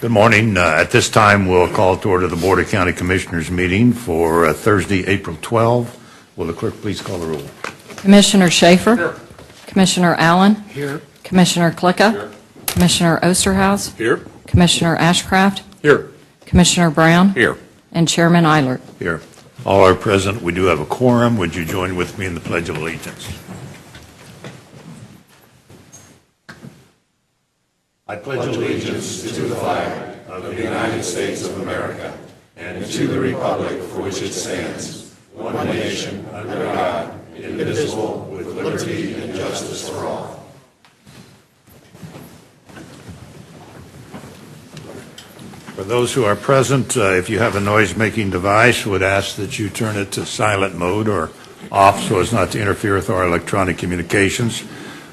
Good morning. At this time, we'll call to order the Board of County Commissioners meeting for Thursday, April 12. Will the clerk please call the roll? Commissioner Schaefer. Here. Commissioner Allen. Here. Commissioner Klicka. Here. Commissioner Osterhaus. Here. Commissioner Ashcraft. Here. Commissioner Brown. Here. And Chairman Eilert. Here. All are present. We do have a quorum. Would you join with me in the Pledge of Allegiance? I pledge allegiance to the flag of the United States of America and to the republic for which it stands, one nation, under God, indivisible, with liberty and justice for all. For those who are present, if you have a noise-making device, would ask that you turn it to silent mode or off so as not to interfere with our electronic communications.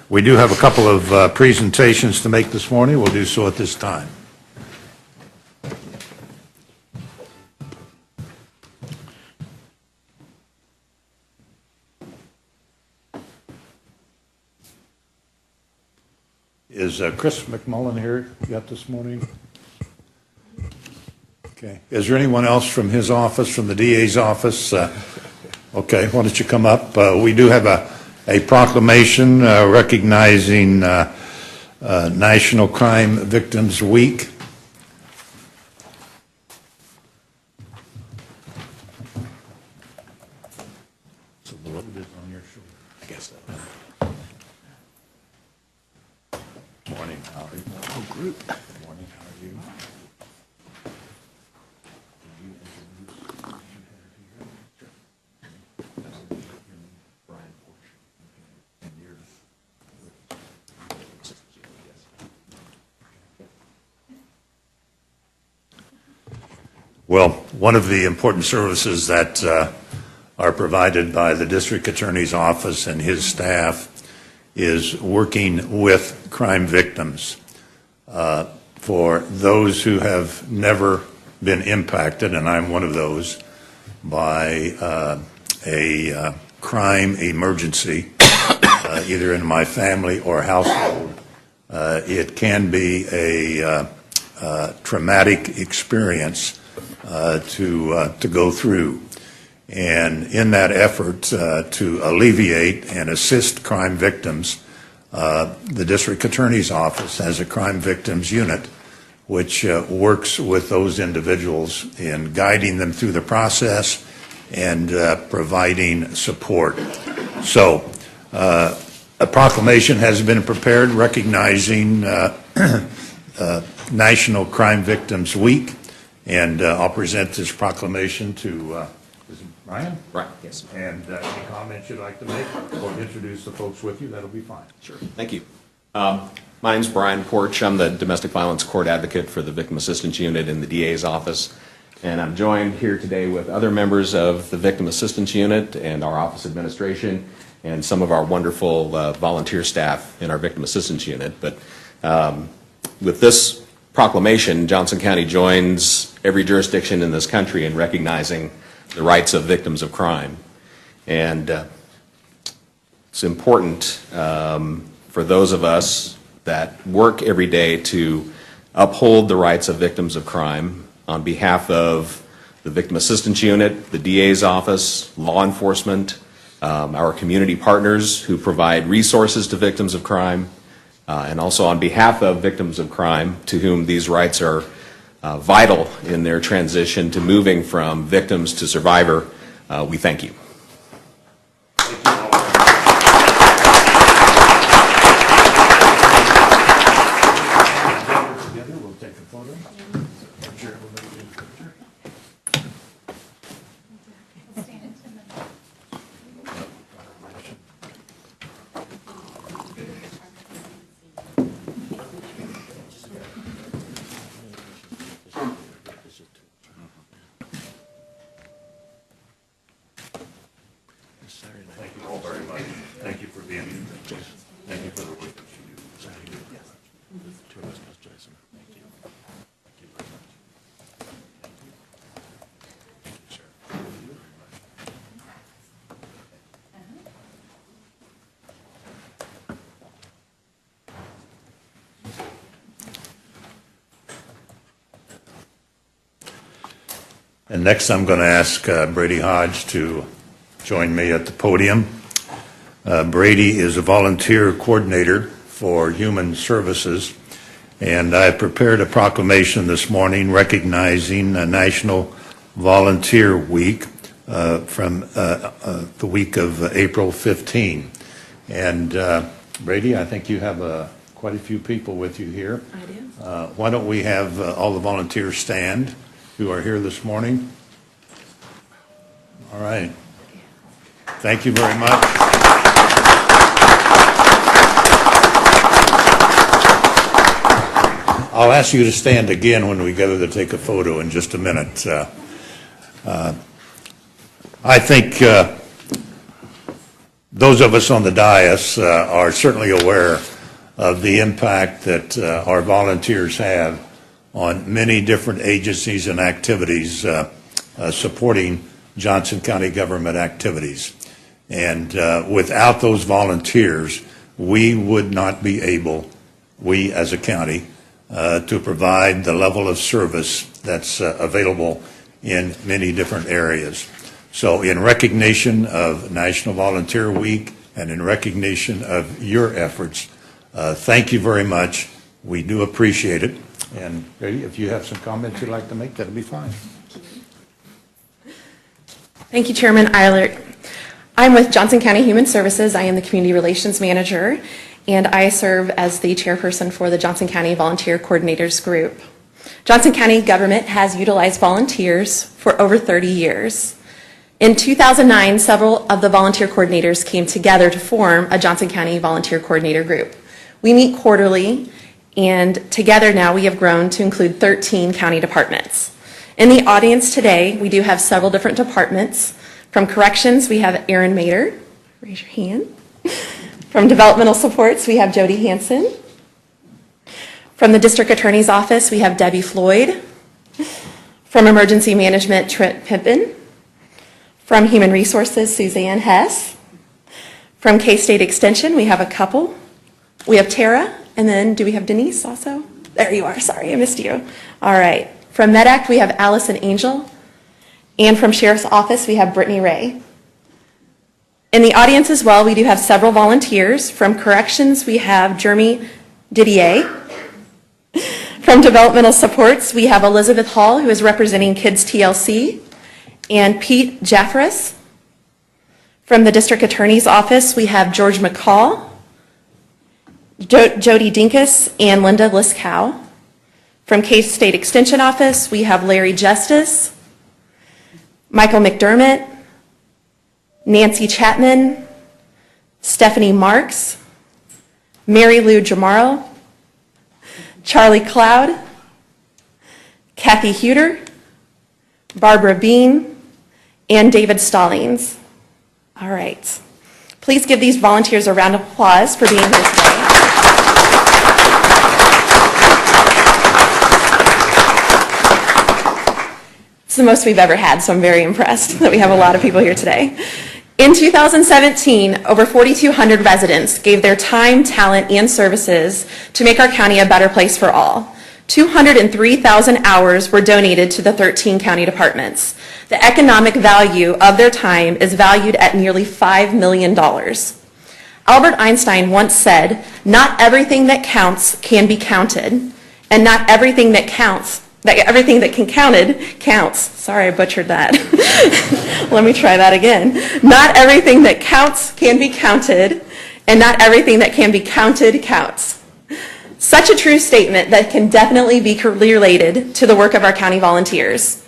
We do have a couple of presentations to make this morning. We'll do so at this time. Is Chris McMullen here yet this morning? Okay. Is there anyone else from his office, from the DA's office? Okay, why don't you come up? We do have a proclamation recognizing National Crime Victims Week. So the load is on your shoulder. I guess so. Morning, how are you? Oh, group. Morning, how are you? Well, one of the important services that are provided by the District Attorney's Office and his staff is working with crime victims. For those who have never been impacted, and I'm one of those, by a crime emergency, either in my family or household, it can be a traumatic experience to go through. And in that effort to alleviate and assist crime victims, the District Attorney's Office has a crime victims unit which works with those individuals in guiding them through the process and providing support. So a proclamation has been prepared recognizing National Crime Victims Week. And I'll present this proclamation to is it Brian? Right, yes. And any comments you'd like to make or introduce the folks with you, that'll be fine. Sure, thank you. My name's Brian Porch. I'm the Domestic Violence Court Advocate for the Victim Assistance Unit in the DA's office. And I'm joined here today with other members of the Victim Assistance Unit and our office administration and some of our wonderful volunteer staff in our Victim Assistance Unit. But with this proclamation, Johnson County joins every jurisdiction in this country in recognizing the rights of victims of crime. And it's important for those of us that work every day to uphold the rights of victims of crime on behalf of the Victim Assistance Unit, the DA's office, law enforcement, our community partners who provide resources to victims of crime, and also on behalf of victims of crime to whom these rights are vital in their transition to moving from victims to survivor, we thank you. Together, we'll take a photo. Thank you all very much. Thank you for being here. Thank you for the work that you do. And next, I'm going to ask Brady Hodge to join me at the podium. Brady is a volunteer coordinator for Human Services, and I prepared a proclamation this morning recognizing National Volunteer Week from the week of April 15. And Brady, I think you have quite a few people with you here. I do. Why don't we have all the volunteers stand who are here this morning? All right. Thank you very much. I'll ask you to stand again when we gather to take a photo in just a minute. I think those of us on the dais are certainly aware of the impact that our volunteers have on many different agencies and activities supporting Johnson County government activities. And without those volunteers, we would not be able, we as a county, to provide the level of service that's available in many different areas. So in recognition of National Volunteer Week and in recognition of your efforts, thank you very much. We do appreciate it. And Brady, if you have some comments you'd like to make, that'll be fine. Thank you, Chairman Eilert. I'm with Johnson County Human Services. I am the Community Relations Manager, and I serve as the chairperson for the Johnson County Volunteer Coordinators Group. Johnson County government has utilized volunteers for over 30 years. In 2009, several of the volunteer coordinators came together to form a Johnson County Volunteer Coordinator Group. We meet quarterly, and together now we have grown to include 13 county departments. In the audience today, we do have several different departments. From corrections, we have Aaron Mater. Raise your hand. From developmental supports, we have Jody Hansen. From the district attorney's office, we have Debbie Floyd. From emergency management, Trent Pimpin. From human resources, Suzanne Hess. From K-State Extension, we have a couple. We have Tara, and then do we have Denise also? There you are, sorry, I missed you. All right. From MedAct, we have Allison Angel. And from Sheriff's Office, we have Brittany Ray. In the audience as well, we do have several volunteers. From Corrections, we have Jeremy Didier. From Developmental Supports, we have Elizabeth Hall, who is representing Kids TLC, and Pete Jaffress. From the District Attorney's Office, we have George McCall, Jody Dinkus, and Linda Liskow. From K-State Extension Office, we have Larry Justice, Michael McDermott, Nancy Chapman, Stephanie Marks, Mary Lou Jamaro, Charlie Cloud, Kathy Huter, Barbara Bean, and David Stallings. All right. Please give these volunteers a round of applause for being here today. It's the most we've ever had, so I'm very impressed that we have a lot of people here today. In 2017, over 4,200 residents gave their time, talent, and services to make our county a better place for all. 203,000 hours were donated to the 13 county departments. The economic value of their time is valued at nearly $5 million. Albert Einstein once said, "Not everything that counts can be counted, and not everything that everything that can counted counts." Sorry, I butchered that. Let me try that again. Not everything that counts can be counted, and not everything that can be counted counts. Such a true statement that can definitely be related to the work of our county volunteers.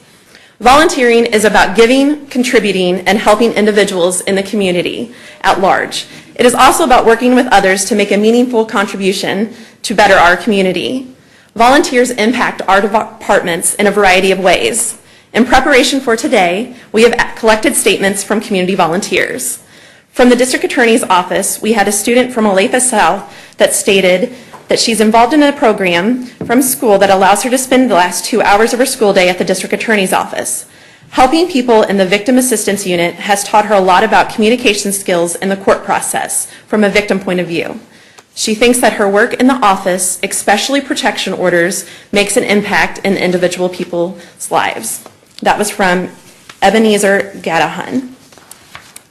Volunteering is about giving, contributing, and helping individuals in the community at large. It is also about working with others to make a meaningful contribution to better our community. Volunteers impact our departments in a variety of ways. In preparation for today, we have collected statements from community volunteers. From the District Attorney's Office, we had a student from Olathe South that stated that she's involved in a program from school that allows her to spend the last 2 hours of her school day at the District Attorney's Office. Helping people in the Victim Assistance Unit has taught her a lot about communication skills in the court process from a victim point of view. She thinks that her work in the office, especially protection orders, makes an impact in individual people's lives. That was from Ebenezer Gadahan.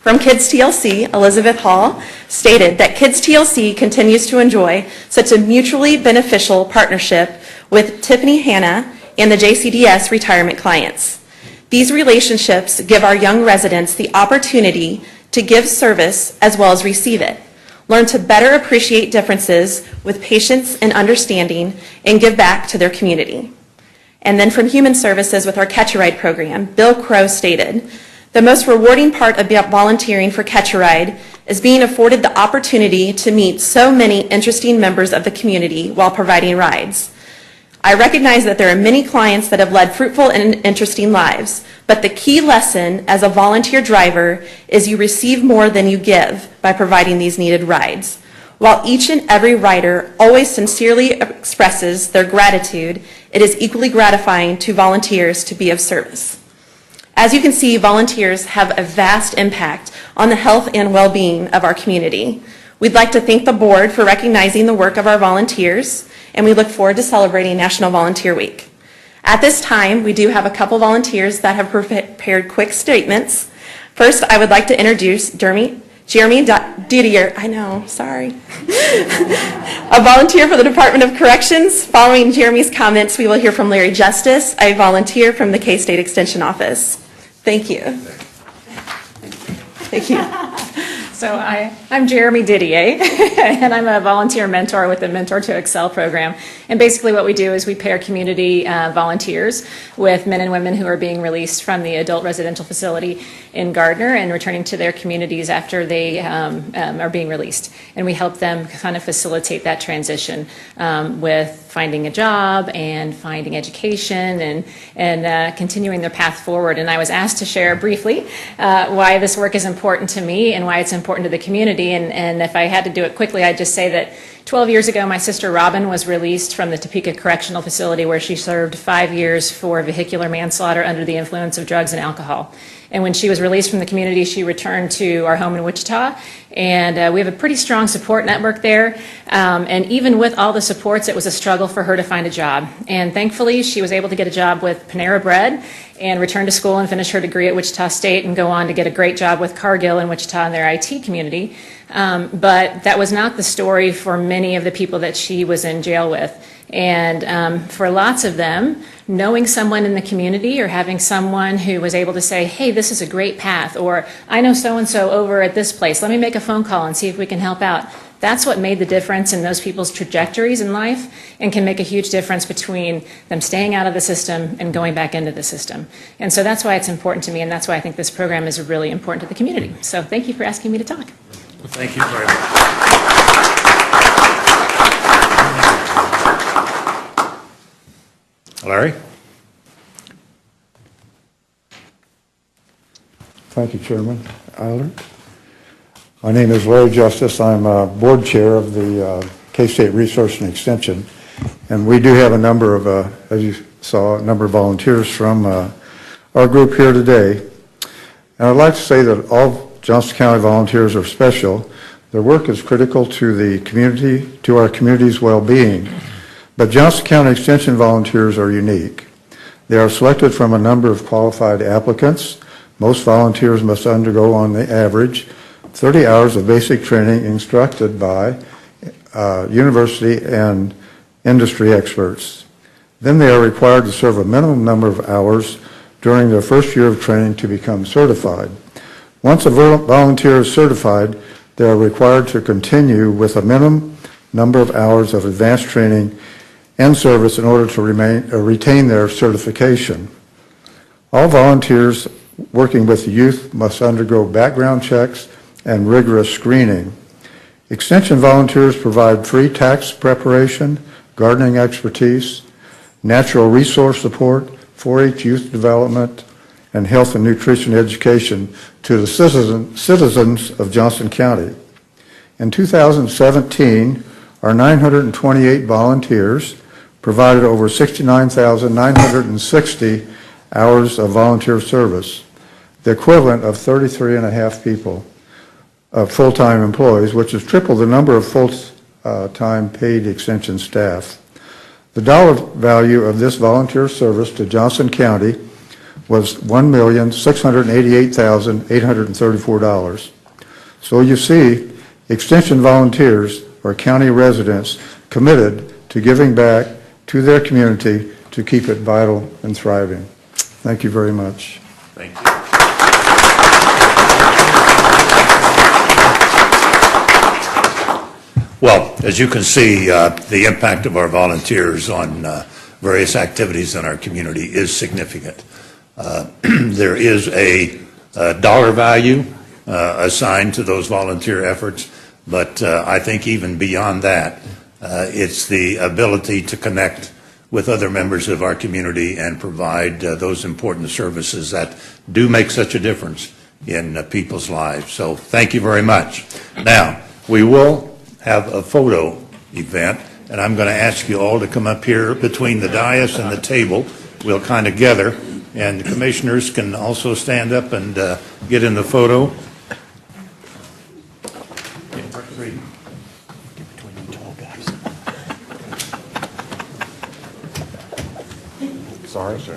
From Kids TLC, Elizabeth Hall stated that Kids TLC continues to enjoy such a mutually beneficial partnership with Tiffany Hanna and the JCDS retirement clients. These relationships give our young residents the opportunity to give service as well as receive it, learn to better appreciate differences with patience and understanding, and give back to their community. And then from Human Services with our Catch a Ride program, Bill Crow stated, the most rewarding part of volunteering for Catch a Ride is being afforded the opportunity to meet so many interesting members of the community while providing rides. I recognize that there are many clients that have led fruitful and interesting lives, but the key lesson as a volunteer driver is you receive more than you give by providing these needed rides. While each and every rider always sincerely expresses their gratitude, it is equally gratifying to volunteers to be of service. As you can see, volunteers have a vast impact on the health and well-being of our community. We'd like to thank the board for recognizing the work of our volunteers, and we look forward to celebrating National Volunteer Week. At this time, we do have a couple volunteers that have prepared quick statements. First, I would like to introduce Jeremy Didier, a volunteer for the Department of Corrections. Following Jeremy's comments, we will hear from Larry Justice, a volunteer from the K-State Extension Office. Thank you. Thank you. So I'm Jeremy Didier, and I'm a volunteer mentor with the Mentor to Excel program. And basically what we do is we pair community volunteers with men and women who are being released from the adult residential facility in Gardner and returning to their communities after they are being released. And we help them kind of facilitate that transition with finding a job and finding education and continuing their path forward. And I was asked to share briefly why this work is important to me and why it's important to the community. And if I had to do it quickly, I'd just say that 12 years ago, my sister Robin was released from the Topeka Correctional Facility where she served 5 years for vehicular manslaughter under the influence of drugs and alcohol. And when she was released from the community, she returned to our home in Wichita. And we have a pretty strong support network there. And even with all the supports, it was a struggle for her to find a job. And thankfully, she was able to get a job with Panera Bread and return to school and finish her degree at Wichita State and go on to get a great job with Cargill in Wichita in their IT community. But that was not the story for many of the people that she was in jail with. And for lots of them, knowing someone in the community or having someone who was able to say, hey, this is a great path, or I know so-and-so over at this place, let me make a phone call and see if we can help out. That's what made the difference in those people's trajectories in life and can make a huge difference between them staying out of the system and going back into the system. And so that's why it's important to me, and that's why I think this program is really important to the community. So thank you for asking me to talk. Well, thank you very much. Larry? Thank you, Chairman Eilert. My name is Larry Justice. I'm board chair of the K-State Resource and Extension, and we do have a number of, as you saw, a number of volunteers from our group here today. And I'd like to say that all Johnston County volunteers are special. Their work is critical to the community, to our community's well-being. But Johnston County Extension volunteers are unique. They are selected from a number of qualified applicants. Most volunteers must undergo, on the average, 30 hours of basic training instructed by university and industry experts. Then they are required to serve a minimum number of hours during their first year of training to become certified. Once a volunteer is certified, they are required to continue with a minimum number of hours of advanced training and service in order to retain their certification. All volunteers working with the youth must undergo background checks and rigorous screening. Extension volunteers provide free tax preparation, gardening expertise, natural resource support, 4-H youth development, and health and nutrition education to the citizens of Johnston County. In 2017, our 928 volunteers provided over 69,960 hours of volunteer service, the equivalent of 33.5 people of full-time employees, which is triple the number of full-time paid extension staff. The dollar value of this volunteer service to Johnston County was $1,688,834. So you see, Extension volunteers are county residents committed to giving back to their community to keep it vital and thriving. Thank you very much. Thank you. Well, as you can see, the impact of our volunteers on various activities in our community is significant. There is a dollar value assigned to those volunteer efforts, but I think even beyond that, it's the ability to connect with other members of our community and provide those important services that do make such a difference in people's lives. So thank you very much. Now, we will have a photo event, and I'm going to ask you all to come up here between the dais and the table. We'll kind of gather, and the commissioners can also stand up and get in the photo. Sorry, sir.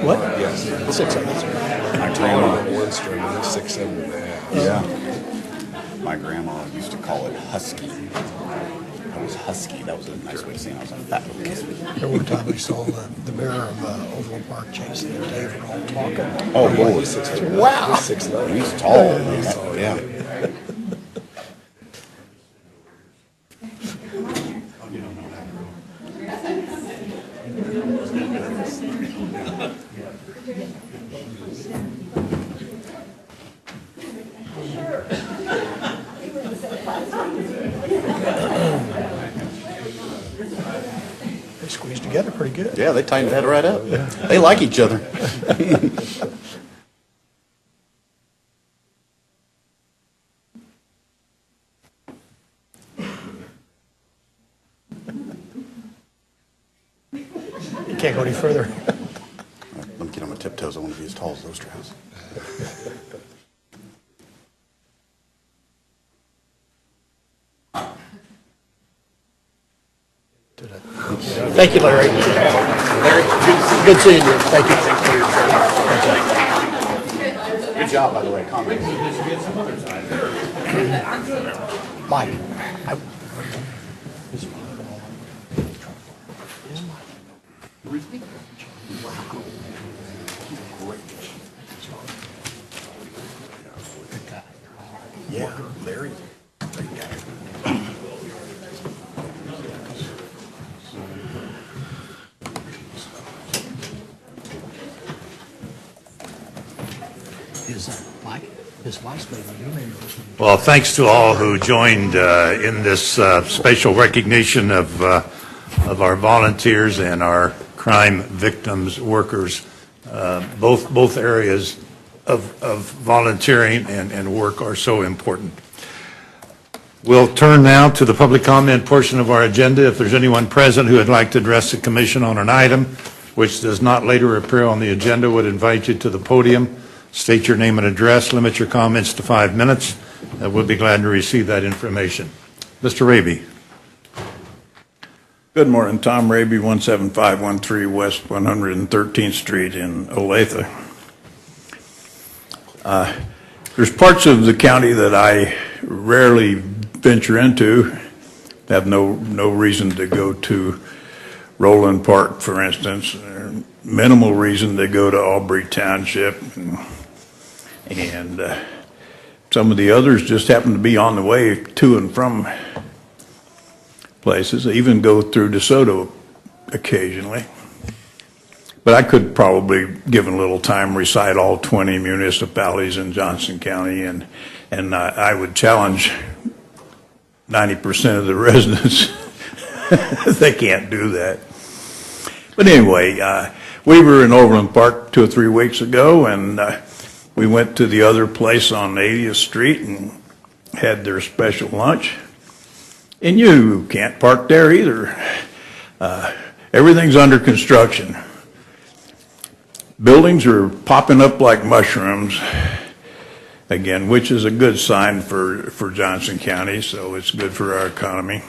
What? Yes, 6'7". My grandma, 6'7". yeah. My grandma used to call it husky. I was husky. That was a nice way of saying I was a fat little kid. There one time we saw the mayor of Overland Park, Jason and David, all talking. Oh, boy. Wow. He's tall. Yeah. They squeezed together pretty good. Yeah, they tightened that right up. They like each other. You can't go any further. Let me get on my tiptoes. I want to be as tall as those trousers. Thank you, Larry. Larry, good seeing you. Thank you. Good job, by the way. Comment. Mike. Yeah, Larry. Great guy. Mike, his wife's baby, you may know. Well, thanks to all who joined in this special recognition of our volunteers and our crime victims workers. Both areas of volunteering and work are so important. We'll turn now to the public comment portion of our agenda. If there's anyone present who would like to address the commission on an item which does not later appear on the agenda, would invite you to the podium. State your name and address. Limit your comments to 5 minutes. We'll be glad to receive that information. Mr. Raby. Good morning, Tom Raby, 17513 West 113th Street in Olathe. There's parts of the county that I rarely venture into, have no reason to go to Roland Park, for instance, or minimal reason to go to Aubrey Township, and some of the others just happen to be on the way to and from places. I even go through DeSoto occasionally. But I could probably, given a little time, recite all 20 municipalities in Johnson County, and I would challenge 90% of the residents. They can't do that. But anyway, we were in Overland Park 2 or 3 weeks ago, and we went to the other place on 80th Street and had their special lunch. And you can't park there either. Everything's under construction. Buildings are popping up like mushrooms again, which is a good sign for Johnson County, so it's good for our economy.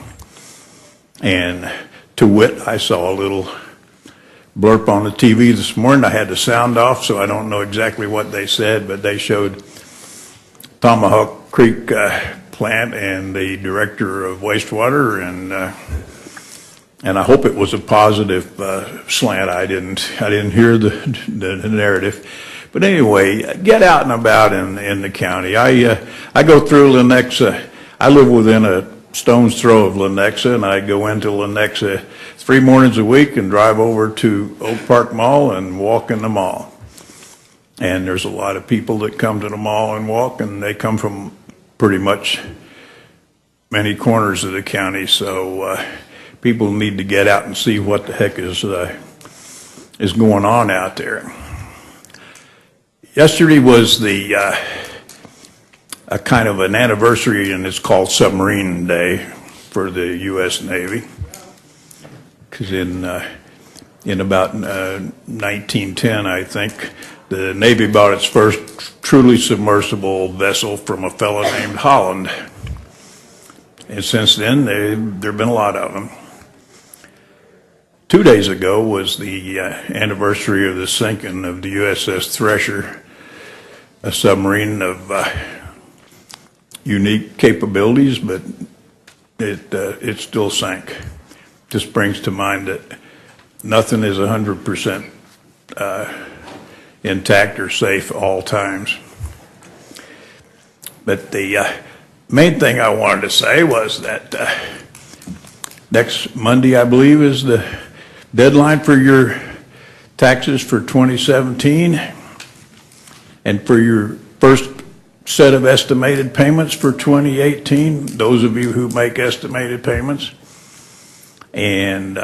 And to wit, I saw a little blurb on the TV this morning. I had the sound off, so I don't know exactly what they said, but they showed Tomahawk Creek plant and the director of wastewater, and I hope it was a positive slant. I didn't hear the narrative. But anyway, get out and about in the county. I go through Lenexa. I live within a stone's throw of Lenexa, and I go into Lenexa 3 mornings a week and drive over to Oak Park Mall and walk in the mall. And there's a lot of people that come to the mall and walk, and they come from pretty much many corners of the county. So people need to get out and see what the heck is going on out there. Yesterday was a kind of an anniversary, and it's called Submarine Day for the U.S. Navy. Because in about 1910, I think, the Navy bought its first truly submersible vessel from a fellow named Holland. And since then, there have been a lot of them. 2 days ago was the anniversary of the sinking of the USS Thresher, a submarine of unique capabilities, but it still sank. Just brings to mind that nothing is 100% intact or safe all times. But the main thing I wanted to say was that next Monday, I believe, is the deadline for your taxes for 2017 and for your first set of estimated payments for 2018, those of you who make estimated payments. And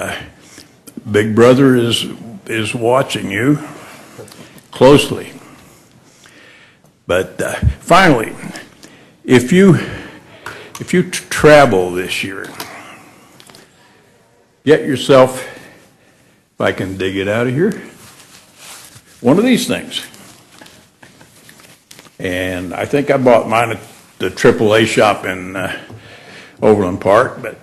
Big Brother is watching you closely. But finally, if you travel this year, get yourself, if I can dig it out of here, one of these things. And I think I bought mine at the AAA shop in Overland Park, but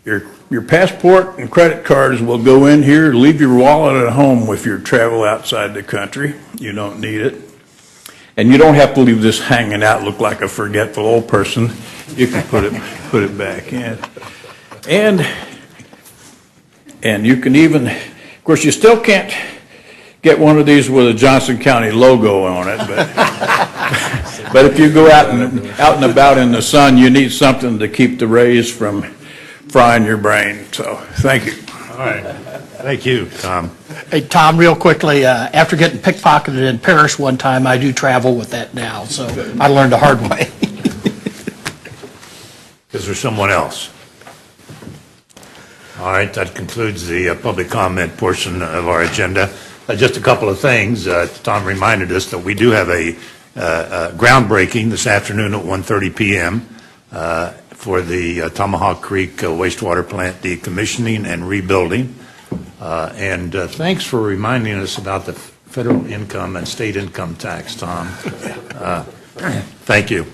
your passport and credit cards will go in here. Leave your wallet at home if you travel outside the country. You don't need it. And you don't have to leave this hanging out, look like a forgetful old person. You can put it back in. And you can even, of course, you still can't get one of these with a Johnson County logo on it, but if you go out and about in the sun, you need something to keep the rays from frying your brain. So, thank you. All right. Thank you, Tom. Hey, Tom, real quickly, after getting pickpocketed in Paris one time, I do travel with that now, so I learned the hard way. Is there someone else? All right, that concludes the public comment portion of our agenda. Just a couple of things. Tom reminded us that we do have a groundbreaking this afternoon at 1:30 p.m. For the Tomahawk Creek wastewater plant decommissioning and rebuilding. And thanks for reminding us about the federal income and state income tax, Tom. Thank you.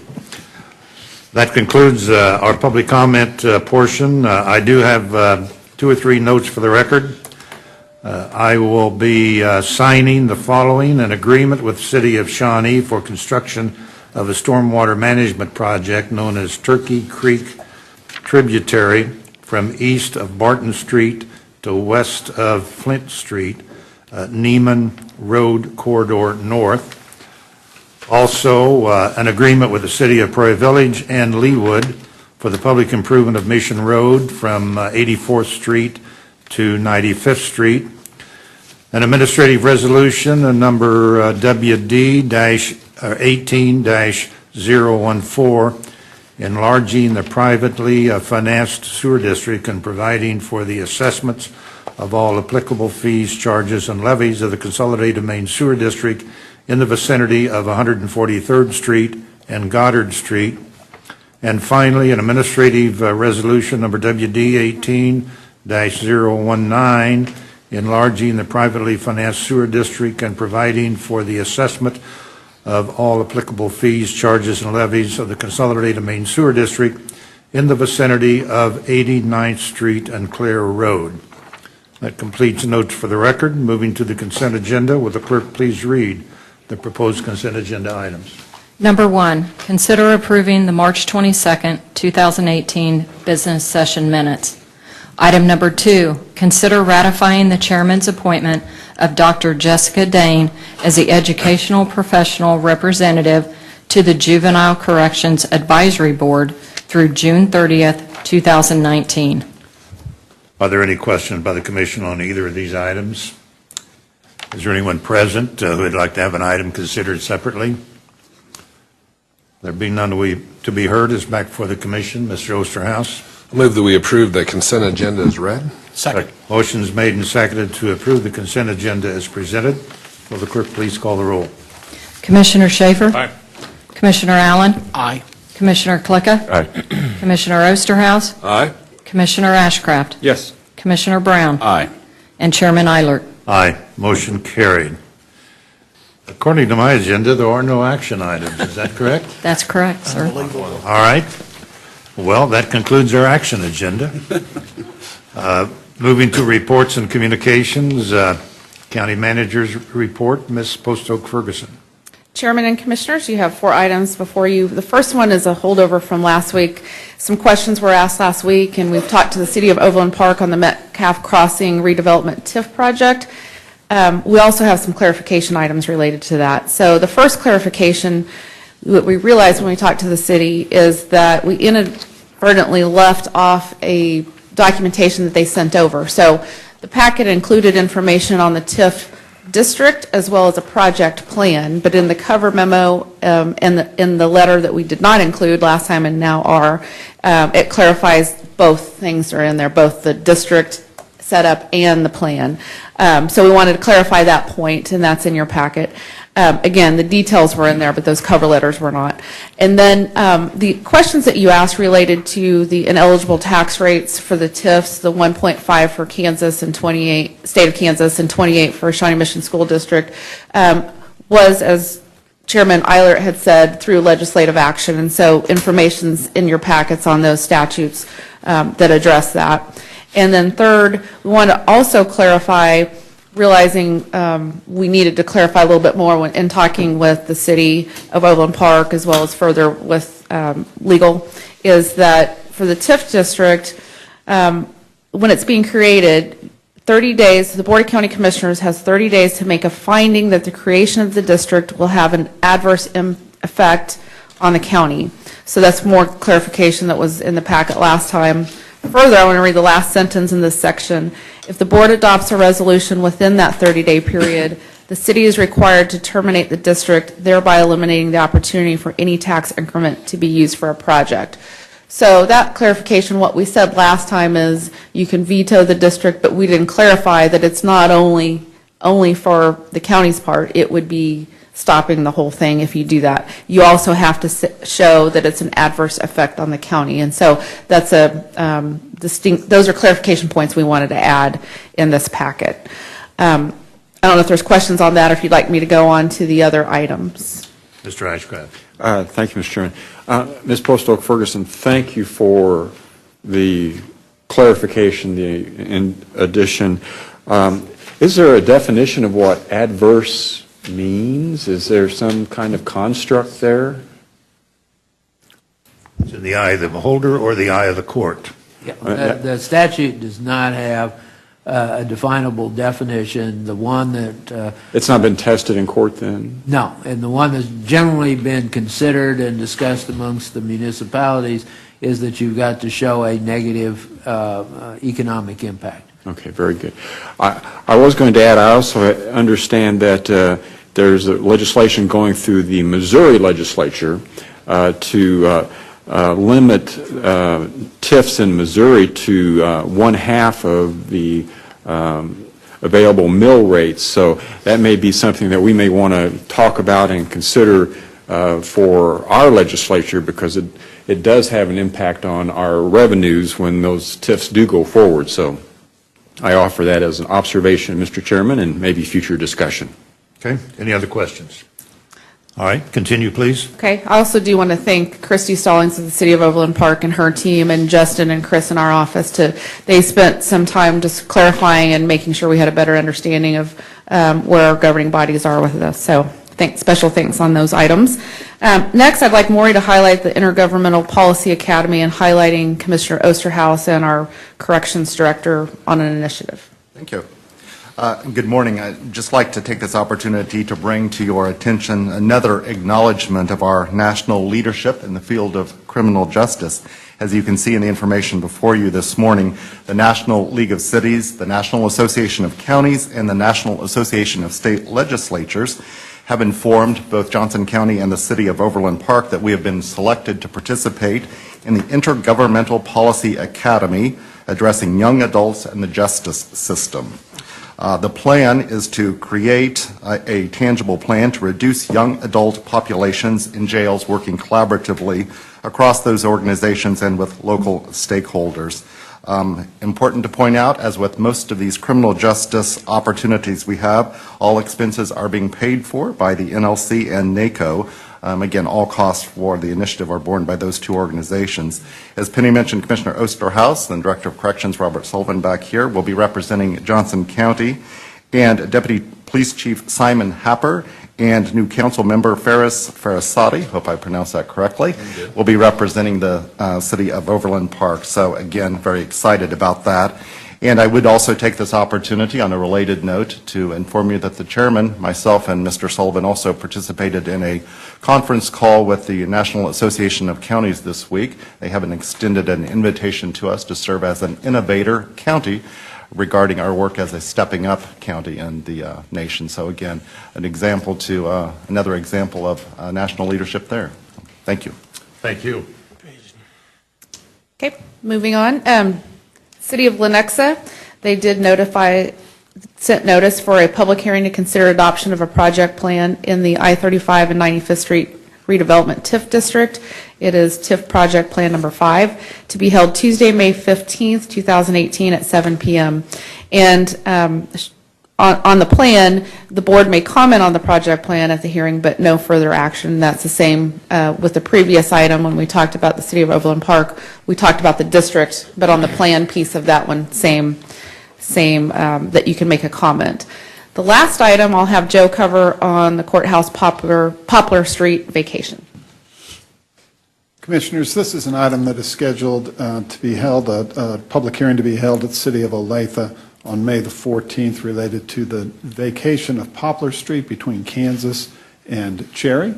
That concludes our public comment portion. I do have 2 or 3 notes for the record. I will be signing the following: an agreement with the City of Shawnee for construction of a stormwater management project known as Turkey Creek Tributary from east of Barton Street to west of Flint Street, Neiman Road Corridor North. Also, an agreement with the City of Prairie Village and Leawood for the public improvement of Mission Road from 84th Street to 95th Street. An administrative resolution, number WD-18-014, enlarging the privately financed sewer district and providing for the assessments of all applicable fees, charges, and levies of the Consolidated Main Sewer District in the vicinity of 143rd Street and Goddard Street. And finally, an administrative resolution, number WD-18-019, enlarging the privately financed sewer district and providing for the assessment of all applicable fees, charges, and levies of the consolidated main sewer district in the vicinity of 89th Street and Clare Road. That completes notes for the record. Moving to the consent agenda, will the clerk please read the proposed consent agenda items? Number 1, consider approving the March 22nd, 2018 business session minutes. Item number 2, consider ratifying the chairman's appointment of Dr. Jessica Dane as the educational professional representative to the Juvenile Corrections Advisory Board through June 30th, 2019. Are there any questions by the commission on either of these items? Is there anyone present who would like to have an item considered separately? There being none to be heard, is back before the commission. Mr. Osterhaus. I move that we approve the consent agenda as read. Second. Motion is made and seconded to approve the consent agenda as presented. Will the clerk please call the roll? Commissioner Schaefer? Aye. Commissioner Allen? Aye. Commissioner Klicka? Aye. Commissioner Osterhaus? Aye. Commissioner Ashcraft? Yes. Commissioner Brown? Aye. And Chairman Eilert. Aye. Motion carried. According to my agenda, there are no action items. Is that correct? That's correct, sir. All right. Well, that concludes our action agenda. Moving to reports and communications, County Manager's report, Ms. Postoke Ferguson. Chairman and Commissioners, you have 4 items before you. The first one is a holdover from last week. Some questions were asked last week, and we've talked to the City of Overland Park on the Metcalf Crossing redevelopment TIF project. We also have some clarification items related to that. So the first clarification that we realized when we talked to the city is that we inadvertently left off a documentation that they sent over. So the packet included information on the TIF district as well as a project plan, but in the cover memo and in the letter that we did not include last time and now are, it clarifies both things are in there, both the district setup and the plan. So we wanted to clarify that point, and that's in your packet. Again, the details were in there, but those cover letters were not. And then the questions that you asked related to the ineligible tax rates for the TIFs, the 1.5 for Kansas and 28, state of Kansas, and 28 for Shawnee Mission School District, was, as Chairman Eilert had said, through legislative action. And so information's in your packets on those statutes that address that. And then third, we want to also clarify, realizing we needed to clarify a little bit more when in talking with the City of Overland Park as well as further with legal, is that for the TIF district, when it's being created, 30 days, the Board of County Commissioners has 30 days to make a finding that the creation of the district will have an adverse effect on the county. So that's more clarification that was in the packet last time. Further, I want to read the last sentence in this section. If the board adopts a resolution within that 30-day period, the city is required to terminate the district, thereby eliminating the opportunity for any tax increment to be used for a project. So that clarification, what we said last time is you can veto the district, but we didn't clarify that it's not only for the county's part, it would be stopping the whole thing if you do that. You also have to show that it's an adverse effect on the county. And so that's a those are clarification points we wanted to add in this packet. I don't know if there's questions on that or if you'd like me to go on to the other items. Mr. Ashcraft. Thank you, Mr. Chairman. Ms. Postoke Ferguson, thank you for the clarification, the addition. Is there a definition of what adverse means? Is there some kind of construct there? It's in the eye of the beholder or the eye of the court? Yeah, the statute does not have a definable definition. The one that... it's not been tested in court then? No, and the one that's generally been considered and discussed amongst the municipalities is that you've got to show a negative economic impact. Okay, very good. I was going to add, I also understand that there's legislation going through the Missouri legislature to limit TIFs in Missouri to 1/2 of the available mill rates. So that may be something that we may want to talk about and consider for our legislature, because it does have an impact on our revenues when those TIFs do go forward. So I offer that as an observation, Mr. Chairman, and maybe future discussion. Okay, any other questions? All right, continue, please. Okay, I also do want to thank Christy Stallings of the City of Overland Park and her team, and Justin and Chris in our office. They spent some time just clarifying and making sure we had a better understanding of where our governing bodies are with us. So special thanks on those items. Next, I'd like Maury to highlight the Intergovernmental Policy Academy and highlighting Commissioner Osterhaus and our Corrections Director on an initiative. Thank you. Good morning. I'd just like to take this opportunity to bring to your attention another acknowledgement of our national leadership in the field of criminal justice. As you can see in the information before you this morning, the National League of Cities, the National Association of Counties, and the National Association of State Legislatures have informed both Johnson County and the City of Overland Park that we have been selected to participate in the Intergovernmental Policy Academy addressing young adults and the justice system. The plan is to create a tangible plan to reduce young adult populations in jails, working collaboratively across those organizations and with local stakeholders. Important to point out, as with most of these criminal justice opportunities we have, all expenses are being paid for by the NLC and NACO. Again, all costs for the initiative are borne by those two organizations. As Penny mentioned, Commissioner Osterhaus, the Director of Corrections, Robert Sullivan, back here, will be representing Johnson County, and Deputy Police Chief Simon Happer and new council member Faris Farasati, hope I pronounced that correctly, will be representing the City of Overland Park. So again, very excited about that. And I would also take this opportunity on a related note to inform you that the chairman, myself, and Mr. Sullivan also participated in a conference call with the National Association of Counties this week. They have extended an invitation to us to serve as an innovator county regarding our work as a stepping up county in the nation. So again, another example of national leadership there. Thank you. Thank you. Okay, moving on. City of Lenexa, they did sent notice for a public hearing to consider adoption of a project plan in the I-35 and 95th Street redevelopment TIF district. It is TIF project plan number 5 to be held Tuesday, May 15th, 2018 at 7 p.m. And on the plan, the board may comment on the project plan at the hearing, but no further action. That's the same with the previous item when we talked about the City of Overland Park. We talked about the district, but on the plan piece of that one, same that you can make a comment. The last item I'll have Joe cover on the courthouse Poplar Street vacation. Commissioners, this is an item that is scheduled to be held, a public hearing to be held at the City of Olathe on May the 14th related to the vacation of Poplar Street between Kansas and Cherry.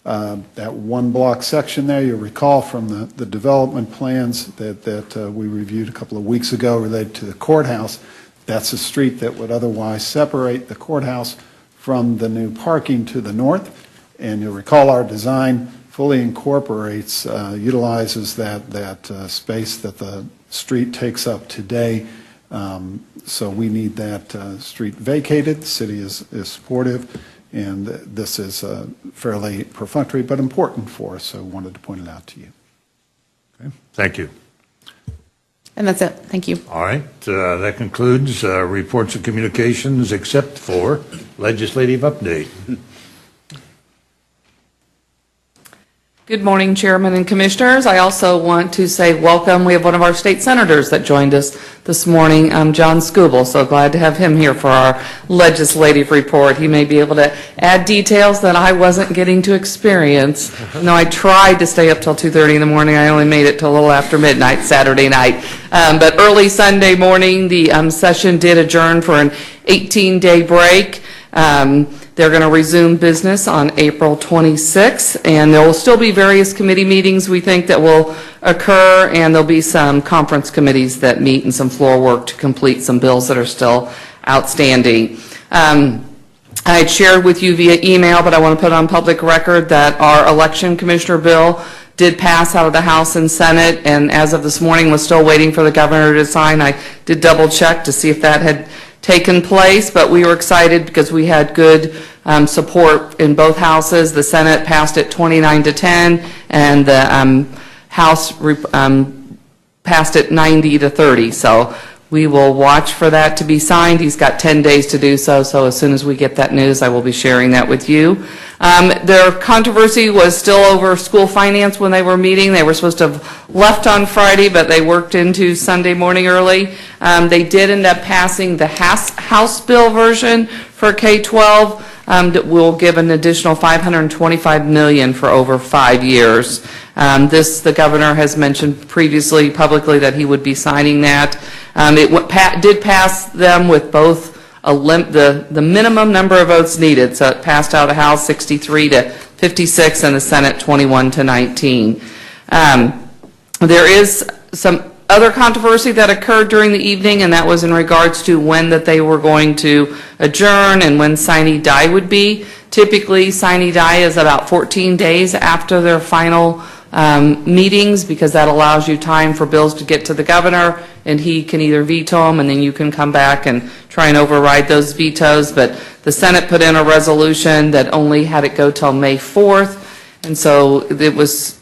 That one block section there, you'll recall from the development plans that we reviewed a couple of weeks ago related to the courthouse. That's a street that would otherwise separate the courthouse from the new parking to the north. And you'll recall our design fully incorporates, utilizes that space that the street takes up today. So we need that street vacated. The city is supportive, and this is fairly perfunctory but important for us, so wanted to point it out to you. Okay. Thank you. And that's it. Thank you. All right. That concludes reports and communications except for legislative update. Good morning, Chairman and Commissioners. I also want to say welcome. We have one of our state senators that joined us this morning, John Skubal. So glad to have him here for our legislative report. He may be able to add details that I wasn't getting to experience. No, I tried to stay up till 2:30 in the morning. I only made it till a little after midnight Saturday night. But early Sunday morning, the session did adjourn for an 18-day break. They're going to resume business on April 26th, and there will still be various committee meetings we think that will occur, and there'll be some conference committees that meet and some floor work to complete some bills that are still outstanding. I had shared with you via email, but I want to put on public record that our election commissioner bill did pass out of the House and Senate, and as of this morning was still waiting for the governor to sign. I did double check to see if that had taken place, but we were excited because we had good support in both houses. The Senate passed it 29-10, and the House passed it 90-30. So we will watch for that to be signed. He's got 10 days to do so, so as soon as we get that news, I will be sharing that with you. Their controversy was still over school finance when they were meeting. They were supposed to have left on Friday, but they worked into Sunday morning early. They did end up passing the House bill version for K-12 that will give an additional $525 million for over 5 years. The governor has mentioned previously publicly that he would be signing that. It did pass them with both the minimum number of votes needed, so it passed out of the House 63 to 56 and the Senate 21 to 19. There is some other controversy that occurred during the evening, and that was in regards to when that they were going to adjourn and when sine die would be. Typically, sine die is about 14 days after their final meetings, because that allows you time for bills to get to the governor, and he can either veto them, and then you can come back and try and override those vetoes. But the Senate put in a resolution that only had it go till May 4th, and so it was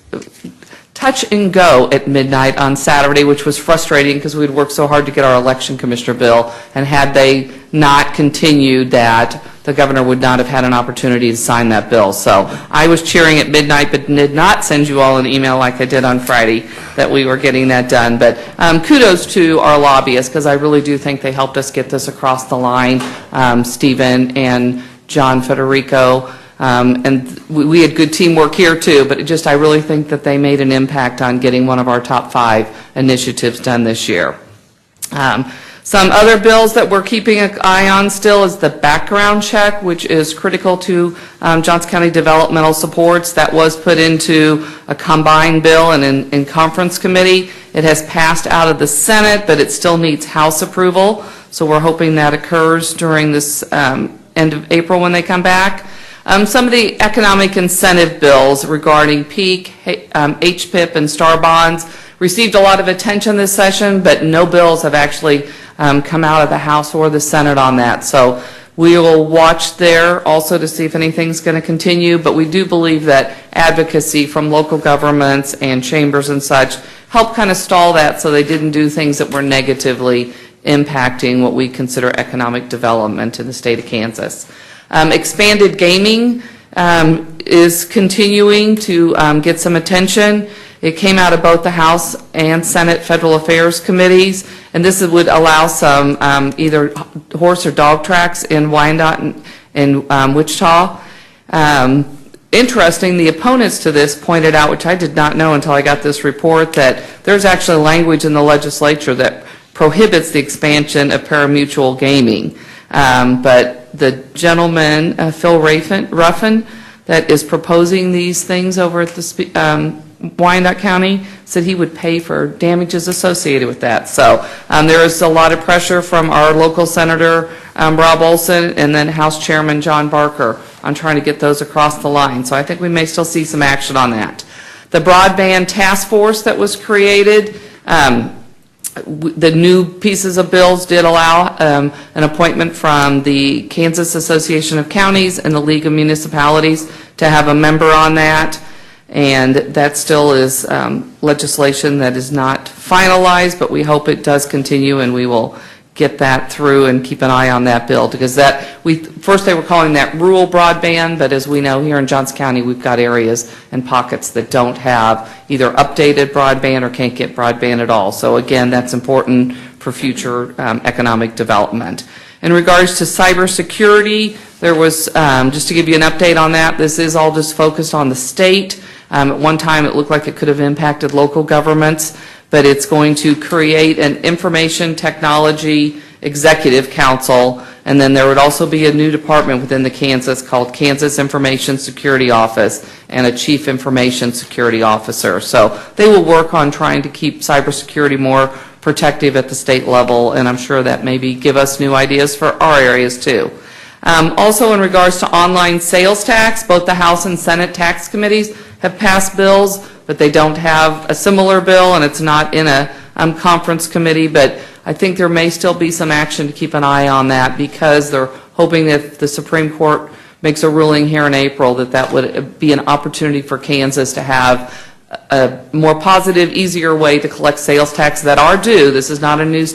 touch and go at midnight on Saturday, which was frustrating because we'd worked so hard to get our election commissioner bill, and had they not continued that, the governor would not have had an opportunity to sign that bill. So I was cheering at midnight, but did not send you all an email like I did on Friday that we were getting that done. But kudos to our lobbyists, because I really do think they helped us get this across the line, Stephen and John Federico. And we had good teamwork here too, but I really think that they made an impact on getting one of our top 5 initiatives done this year. Some other bills that we're keeping an eye on still is the background check, which is critical to Johnson County Developmental Supports. That was put into a combined bill and in conference committee. It has passed out of the Senate, but it still needs House approval. So we're hoping that occurs during this end of April when they come back. Some of the economic incentive bills regarding PEAK, HPIP, and STAR bonds received a lot of attention this session, but no bills have actually come out of the House or the Senate on that. So we will watch there also to see if anything's going to continue, but we do believe that advocacy from local governments and chambers and such helped kind of stall that, so they didn't do things that were negatively impacting what we consider economic development in the state of Kansas. Expanded gaming is continuing to get some attention. It came out of both the House and Senate Federal Affairs Committees, and this would allow some either horse or dog tracks in Wyandotte and Wichita. Interesting, the opponents to this pointed out, which I did not know until I got this report, that there's actually language in the legislature that prohibits the expansion of parimutuel gaming. But the gentleman, Phil Ruffin, that is proposing these things over at the Wyandotte County, said he would pay for damages associated with that. So there is a lot of pressure from our local senator, Rob Olson, and then House Chairman John Barker on trying to get those across the line. So I think we may still see some action on that. The broadband task force that was created, the new pieces of bills did allow an appointment from the Kansas Association of Counties and the League of Municipalities to have a member on that. And that still is legislation that is not finalized, but we hope it does continue, and we will get that through and keep an eye on that bill, because first they were calling that rural broadband, but as we know here in Johnson County, we've got areas and pockets that don't have either updated broadband or can't get broadband at all. So again, that's important for future economic development. In regards to cybersecurity, there was, just to give you an update on that, this is all just focused on the state. At one time, it looked like it could have impacted local governments, but it's going to create an information technology executive council, and then there would also be a new department within the Kansas called Kansas Information Security Office and a Chief Information Security Officer. So they will work on trying to keep cybersecurity more protective at the state level, and I'm sure that maybe give us new ideas for our areas too. Also in regards to online sales tax, both the House and Senate tax committees have passed bills, but they don't have a similar bill, and it's not in a conference committee, but I think there may still be some action to keep an eye on that, because they're hoping that if the Supreme Court makes a ruling here in April, that would be an opportunity for Kansas to have a more positive, easier way to collect sales tax that are due. This is not a new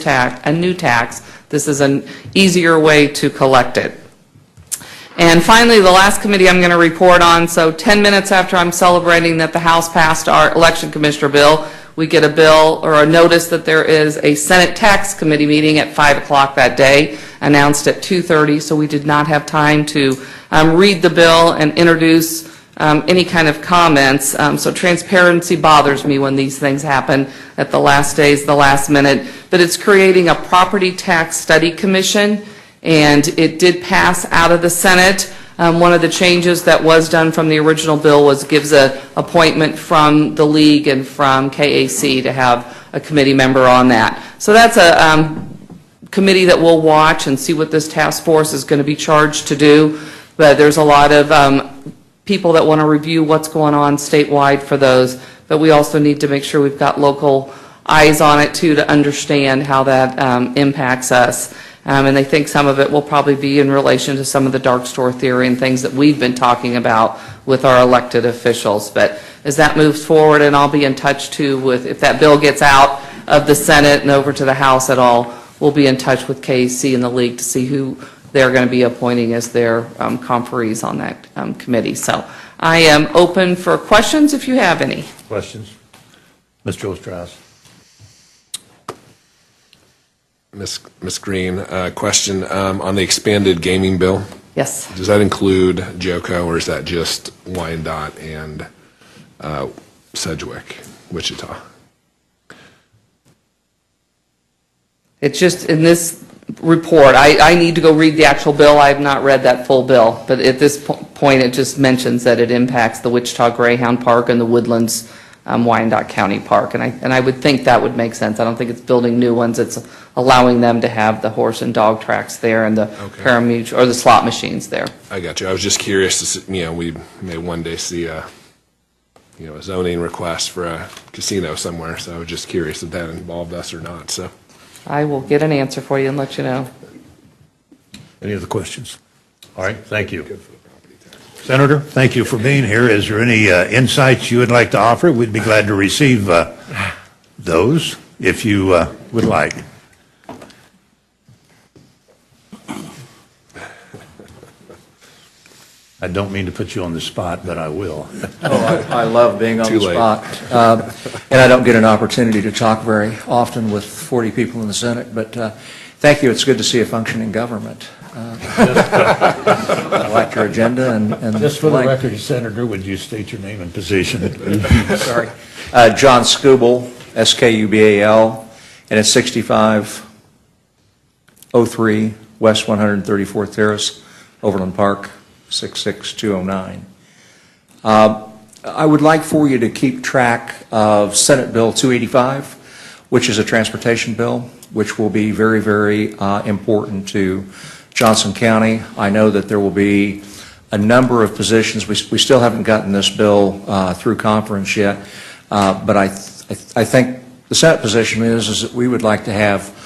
tax. This is an easier way to collect it. And finally, the last committee I'm going to report on, so 10 minutes after I'm celebrating that the House passed our election commissioner bill, we get a bill or a notice that there is a Senate Tax Committee meeting at 5 o'clock that day, announced at 2:30, so we did not have time to read the bill and introduce any kind of comments. So transparency bothers me when these things happen at the last days, the last minute. But it's creating a property tax study commission, and it did pass out of the Senate. One of the changes that was done from the original bill was gives an appointment from the League and from KAC to have a committee member on that. So that's a committee that will watch and see what this task force is going to be charged to do. But there's a lot of people that want to review what's going on statewide for those. But we also need to make sure we've got local eyes on it too to understand how that impacts us. And I think some of it will probably be in relation to some of the dark store theory and things that we've been talking about with our elected officials. But as that moves forward, and I'll be in touch too with, if that bill gets out of the Senate and over to the House at all, we'll be in touch with KAC and the League to see who they're going to be appointing as their conferees on that committee. So I am open for questions if you have any. Questions? Mr. Ostrowski. Ms. Green, question on the expanded gaming bill. Yes. Does that include JOCO, or is that just Wyandotte and Sedgwick, Wichita? It's just in this report, I need to go read the actual bill. I have not read that full bill, but at this point it just mentions that it impacts the Wichita Greyhound Park and the Woodlands Wyandotte County Park, and I would think that would make sense. I don't think it's building new ones. It's allowing them to have the horse and dog tracks there and the paramutual or the slot machines there. I got you. I was just curious to see, we may one day see a zoning request for a casino somewhere. So I was just curious if that involved us or not. So I will get an answer for you and let you know. Any other questions? All right, thank you. Senator, thank you for being here. Is there any insights you would like to offer? We'd be glad to receive those if you would like. I don't mean to put you on the spot, but I will. I love being on the spot. And I don't get an opportunity to talk very often with 40 people in the Senate, but thank you. It's good to see a functioning government. I like your agenda and just for the record, Senator, would you state your name and position? Sorry. John Skubal, S-K-U-B-A-L, and it's 6503 West 134th Terrace, Overland Park, 66209. I would like for you to keep track of Senate Bill 285, which is a transportation bill, which will be very, very important to Johnson County. I know that there will be a number of positions. We still haven't gotten this bill through conference yet, but I think the Senate position is that we would like to have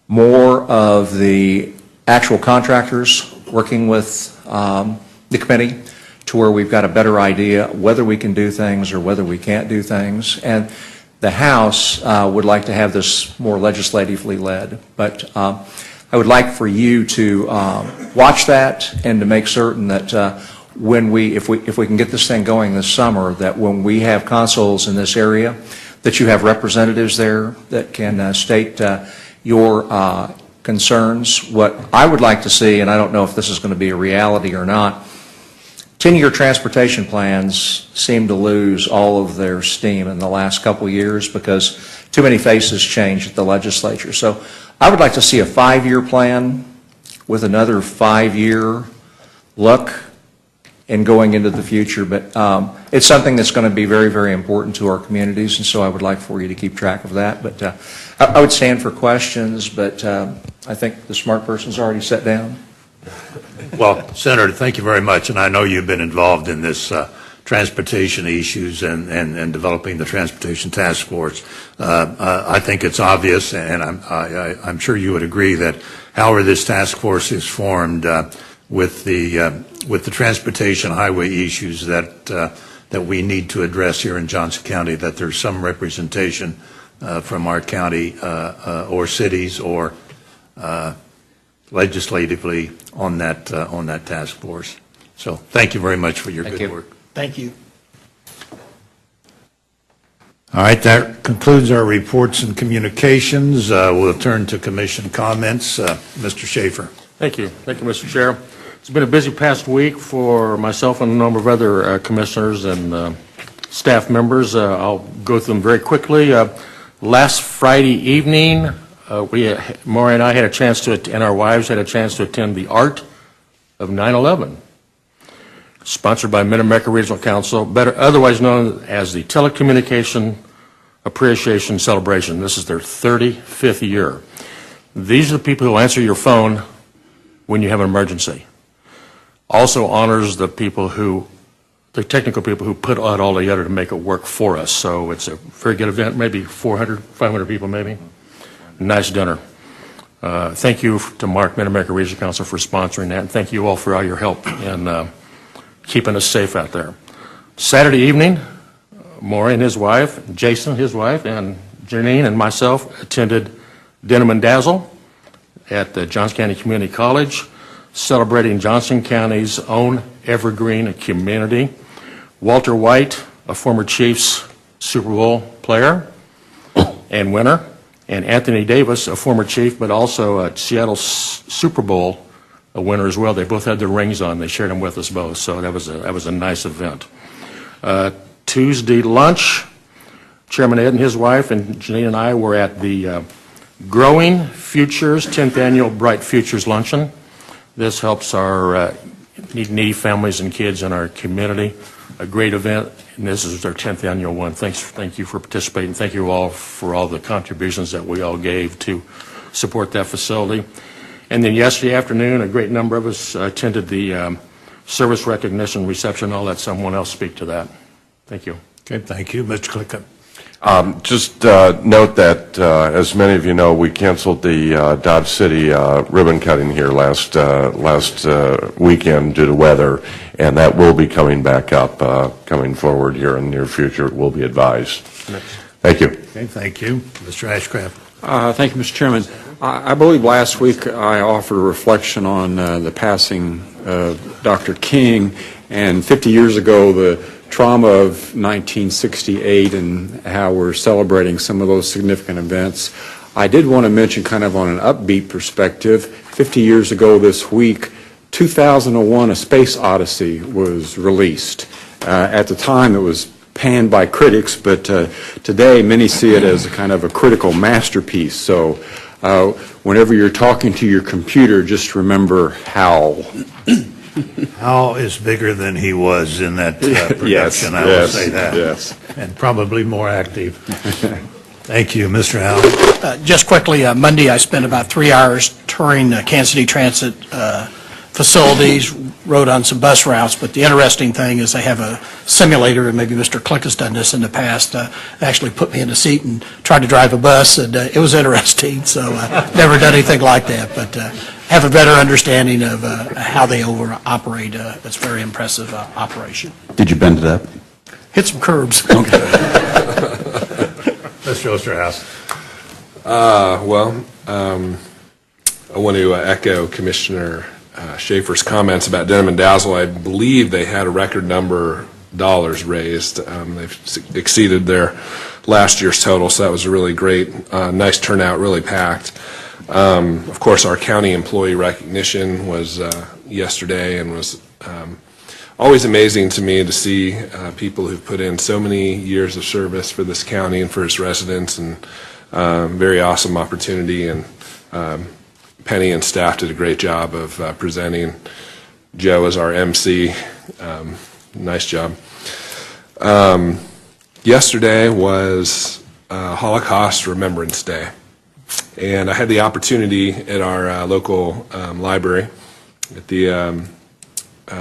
more of the actual contractors working with the committee to where we've got a better idea whether we can do things or whether we can't do things. And the House would like to have this more legislatively led, but I would like for you to watch that and to make certain that if we can get this thing going this summer, that when we have consuls in this area, that you have representatives there that can state your concerns. What I would like to see, and I don't know if this is going to be a reality or not, 10-year transportation plans seem to lose all of their steam in the last couple of years because too many faces change at the legislature. So I would like to see a 5-year plan with another 5-year look and going into the future. But it's something that's going to be very, very important to our communities, and so I would like for you to keep track of that. But I would stand for questions, but I think the smart person's already sat down. Well, Senator, thank you very much, and I know you've been involved in this transportation issues and developing the Transportation Task Force. I think it's obvious, and I'm sure you would agree that however this task force is formed with the transportation highway issues that that we need to address here in Johnson County, that there's some representation from our county or cities or legislatively on that task force. So thank you very much for your good work. Thank you. All right, that concludes our reports and communications. We'll turn to commission comments. Mr. Schaefer. Thank you. Thank you, Mr. Chair. It's been a busy past week for myself and a number of other commissioners and staff members. I'll go through them very quickly. Last Friday evening, Maury and I had a chance to, and our wives had a chance to attend the Art of 9/11, sponsored by Mid-America Regional Council, better otherwise known as the Telecommunication Appreciation Celebration. This is their 35th year. These are the people who answer your phone when you have an emergency. Also honors the people who, the technical people who put it all together to make it work for us. So it's a very good event, maybe 400, 500 people maybe. Nice dinner. Thank you to Mark, Mid-America Regional Council, for sponsoring that, and thank you all for all your help in keeping us safe out there. Saturday evening, Maury and his wife, Jason, his wife, and Janine and myself attended Denim and Dazzle at the Johnson County Community College, celebrating Johnson County's own evergreen community. Walter White, a former Chiefs Super Bowl player and winner, and Anthony Davis, a former Chief, but also a Seattle Super Bowl a winner as well. They both had their rings on. They shared them with us both, so that was a nice event. Tuesday lunch, Chairman Ed and his wife and Janine and I were at the Growing Futures 10th Annual Bright Futures Luncheon. This helps our needy families and kids in our community. A great event, and this is our 10th annual one. Thank you for participating. Thank you all for all the contributions that we all gave to support that facility. And then yesterday afternoon, a great number of us attended the service recognition reception. I'll let someone else speak to that. Thank you. Okay, thank you. Mr. Clickett. Just note that, as many of you know, we canceled the Dodge City ribbon cutting here last weekend due to weather, and that will be coming back up coming forward here in the near future. It will be advised. Thank you. Okay, thank you. Mr. Ashcraft. Thank you, Mr. Chairman. I believe last week I offered a reflection on the passing of Dr. King, and 50 years ago the trauma of 1968 and how we're celebrating some of those significant events. I did want to mention, kind of on an upbeat perspective, 50 years ago this week, 2001: A Space Odyssey was released. At the time it was panned by critics, but today many see it as a kind of a critical masterpiece. So whenever you're talking to your computer, just remember Hal. Hal is bigger than he was in that production, Yes, I will say that. yes. And probably more active. Thank you, Mr. Howell. Just quickly, Monday I spent about 3 hours touring Kansas City Transit facilities, rode on some bus routes, but the interesting thing is they have a simulator, and maybe Mr. Click has done this in the past, actually put me in a seat and tried to drive a bus, and it was interesting, so never done anything like that, but have a better understanding of how they operate. It's a very impressive operation. Did you bend it up? Hit some curbs. Mr. Osterhaus. I want to echo Commissioner Schaefer's comments about Denim and Dazzle. I believe they had a record number of dollars raised. They've exceeded their last year's total, so that was a really great, nice turnout, really packed. Of course, our county employee recognition was yesterday, and was always amazing to me to see people who've put in so many years of service for this county and for its residents, and very awesome opportunity. And Penny and staff did a great job of presenting. Joe as our MC, nice job. Yesterday was Holocaust Remembrance Day, and I had the opportunity at our local library, at the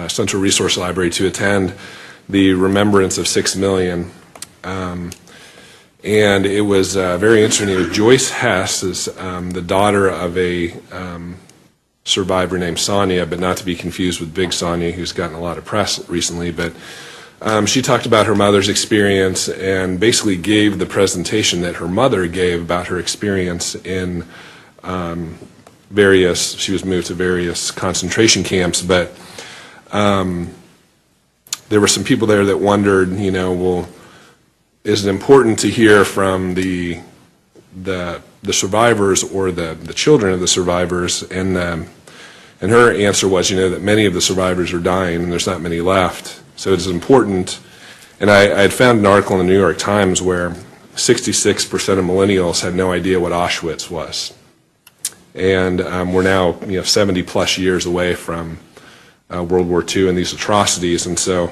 Central Resource Library, to attend the remembrance of 6 million. And it was very interesting. It was Joyce Hess, is the daughter of a survivor named Sonia, but not to be confused with Big Sonia, who's gotten a lot of press recently. But She talked about her mother's experience and basically gave the presentation that her mother gave about her experience in she was moved to various concentration camps, but there were some people there that wondered, well, is it important to hear from the survivors or the children of the survivors? And her answer was, that many of the survivors are dying and there's not many left. So it's important. And I had found an article in the New York Times where 66% of millennials had no idea what Auschwitz was. And we're now 70 plus years away from World War II and these atrocities. And so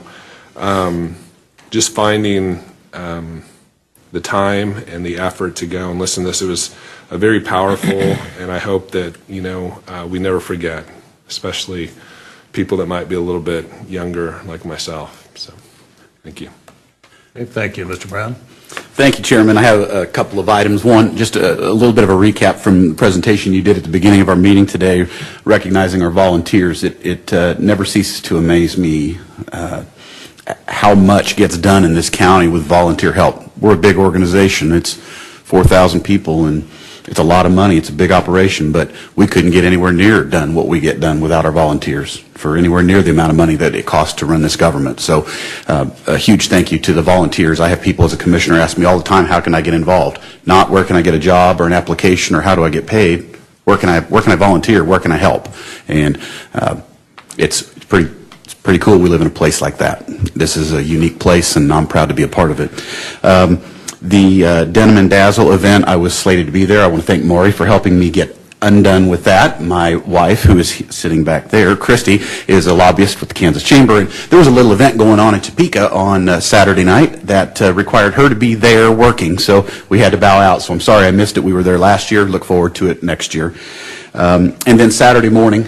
just finding the time and the effort to go and listen to this, it was a very powerful, and I hope that we never forget, especially people that might be a little bit younger like myself. So thank you. Okay, thank you, Mr. Brown. Thank you, Chairman. I have a couple of items. One, just a little bit of a recap from the presentation you did at the beginning of our meeting today, recognizing our volunteers. It never ceases to amaze me how much gets done in this county with volunteer help. We're a big organization. It's 4,000 people, and it's a lot of money. It's a big operation, but we couldn't get anywhere near done what we get done without our volunteers for anywhere near the amount of money that it costs to run this government. So a huge thank you to the volunteers. I have people as a commissioner ask me all the time, how can I get involved? Not where can I get a job or an application or how do I get paid? Where can I volunteer? Where can I help? And it's pretty cool we live in a place like that. This is a unique place, and I'm proud to be a part of it. The Denim and Dazzle event, I was slated to be there. I want to thank Maury for helping me get undone with that. My wife, who is sitting back there, Christy, is a lobbyist with the Kansas Chamber, and there was a little event going on in Topeka on Saturday night that required her to be there working, so we had to bow out. So I'm sorry I missed it. We were there last year. Look forward to it next year. And then Saturday morning,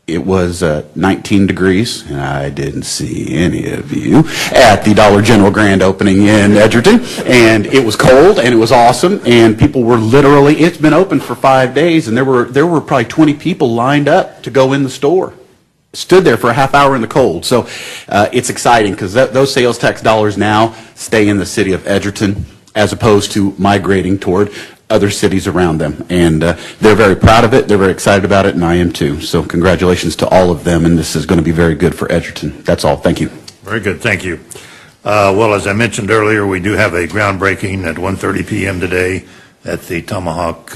it was 19 degrees, and I didn't see any of you at the Dollar General grand opening in Edgerton, and it was cold, and it was awesome, and people were literally, it's been open for 5 days, and there were probably 20 people lined up to go in the store. Stood there for a half hour in the cold. So it's exciting because those sales tax dollars now stay in the city of Edgerton as opposed to migrating toward other cities around them. And they're very proud of it, they're very excited about it, and I am too. So congratulations to all of them, and this is going to be very good for Edgerton. That's all. Thank you. Very good. Thank you. Well, as I mentioned earlier, we do have a groundbreaking at 1:30 p.m. today at the Tomahawk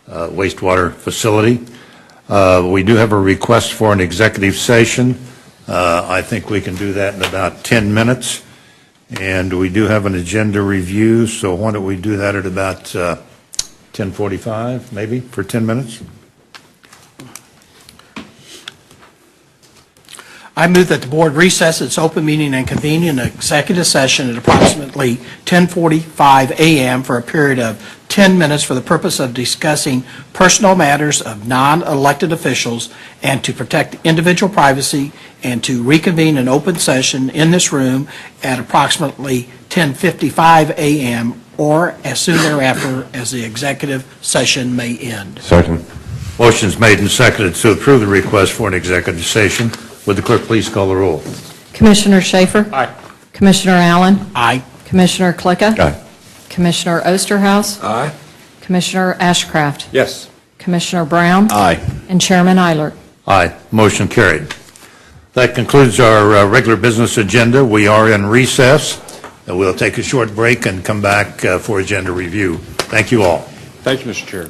wastewater facility. We do have a request for an executive session. I think we can do that in about 10 minutes. And we do have an agenda review, so why don't we do that at about 10:45, maybe, for 10 minutes? I move that the board recess its open meeting and convene an executive session at approximately 10:45 a.m. for a period of 10 minutes for the purpose of discussing personal matters of non-elected officials and to protect individual privacy, and to reconvene an open session in this room at approximately 10:55 a.m. or as soon thereafter as the executive session may end. Second. Motion's made and seconded to approve the request for an executive session. Would the clerk please call the roll? Commissioner Schaefer? Aye. Commissioner Allen? Aye. Commissioner Klicka? Aye. Commissioner Osterhaus? Aye. Commissioner Ashcraft? Yes. Commissioner Brown? Aye. And Chairman Eilert. Aye. Motion carried. That concludes our regular business agenda. We are in recess. We'll take a short break and come back for agenda review. Thank you all. Thank you, Mr. Chair.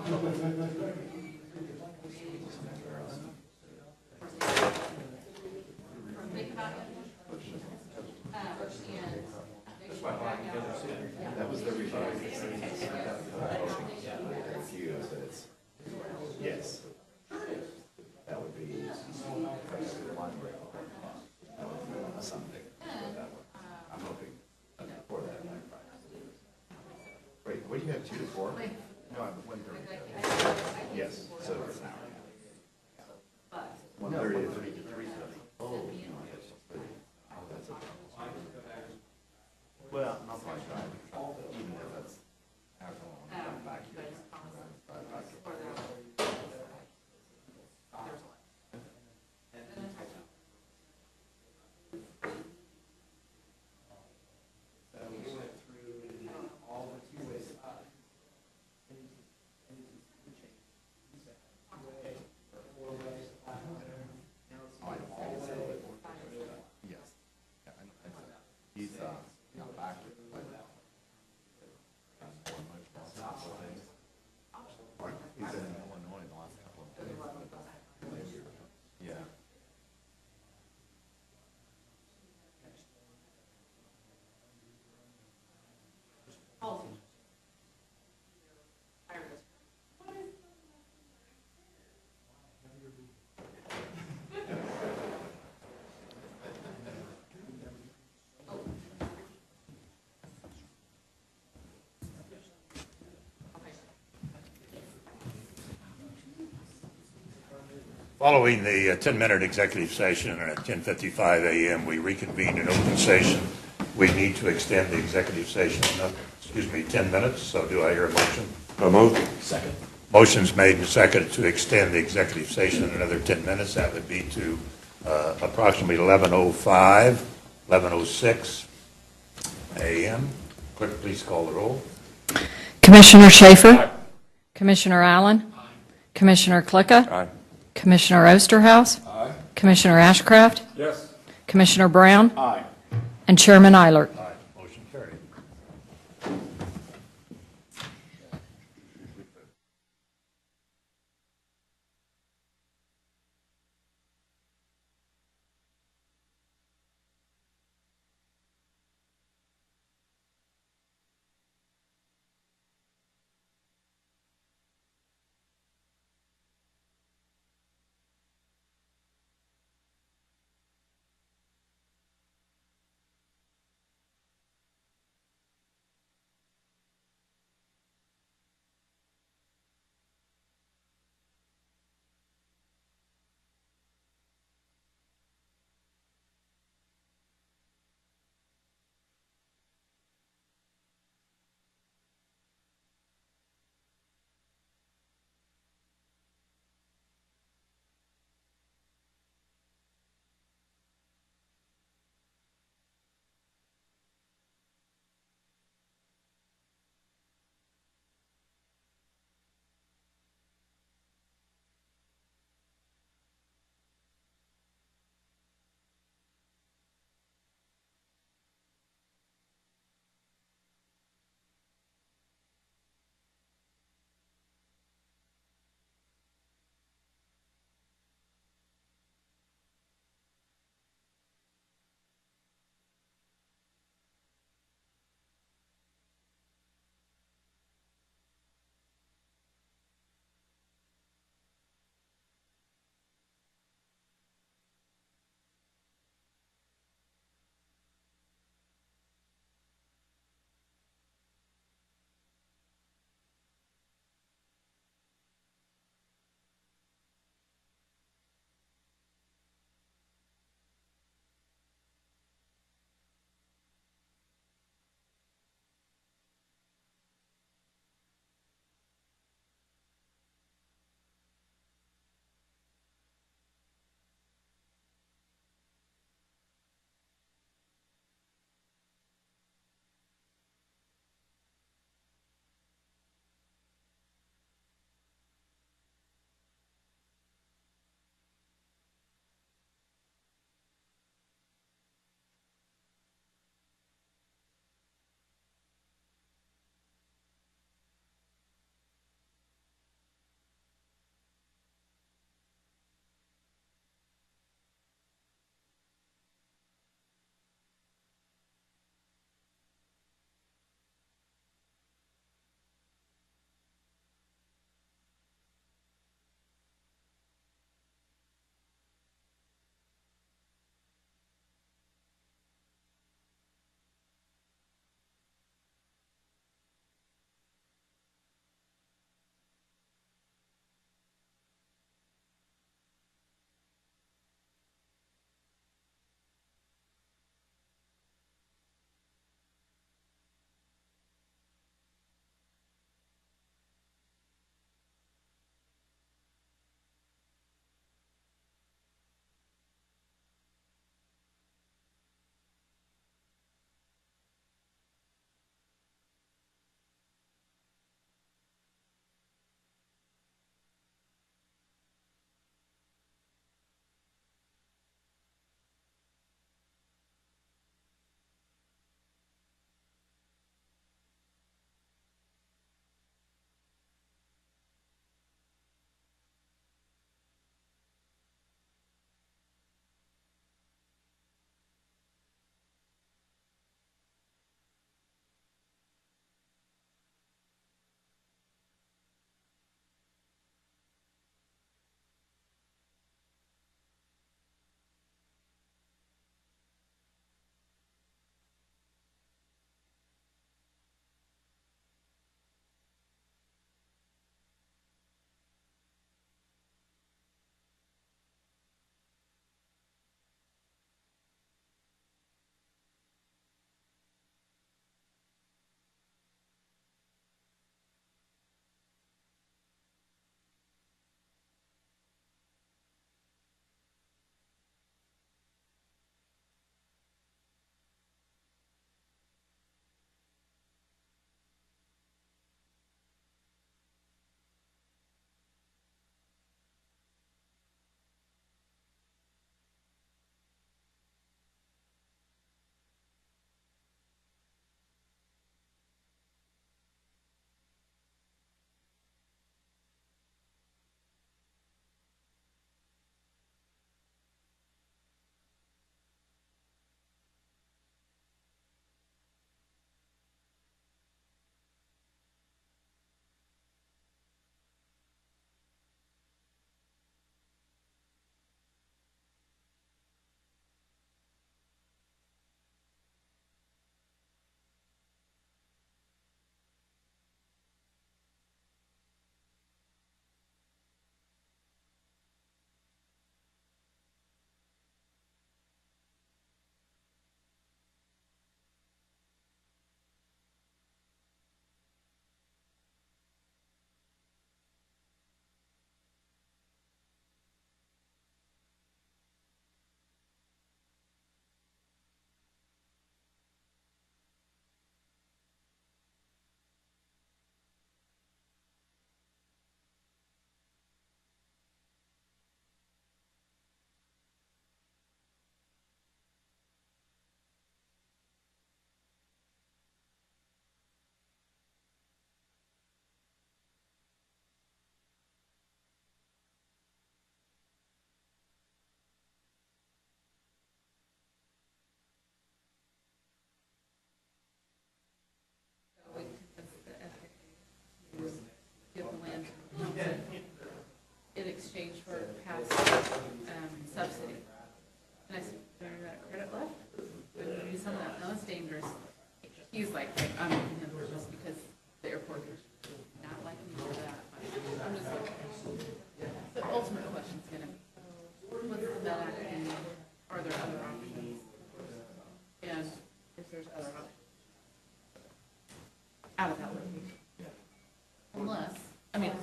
That was the revised. Yes. That would be something. I'm hoping before that. Wait, what do you have 2 to 4? No, I'm 1:30. Yes, so it's an hour. 1:30 to 3:30. Oh, that's a. Well, I'll probably try, even if that's after I'm back here. He's not back yet, but he's in Illinois the last couple of days. Yeah. Following the 10-minute executive session at 10:55 a.m., we reconvened in open session. We need to extend the executive session, 10 minutes, so do I hear a motion? So moved. Second. Motion's made and seconded to extend the executive session another 10 minutes. That would be to approximately 11:05, 11:06 a.m. Clerk, please call the roll. Commissioner Schaefer? Commissioner Allen? Commissioner Klicka? Aye. Commissioner Osterhaus? Aye. Commissioner Ashcraft? Yes. Commissioner Brown? Aye. And Chairman Eilert. Aye. Motion carried.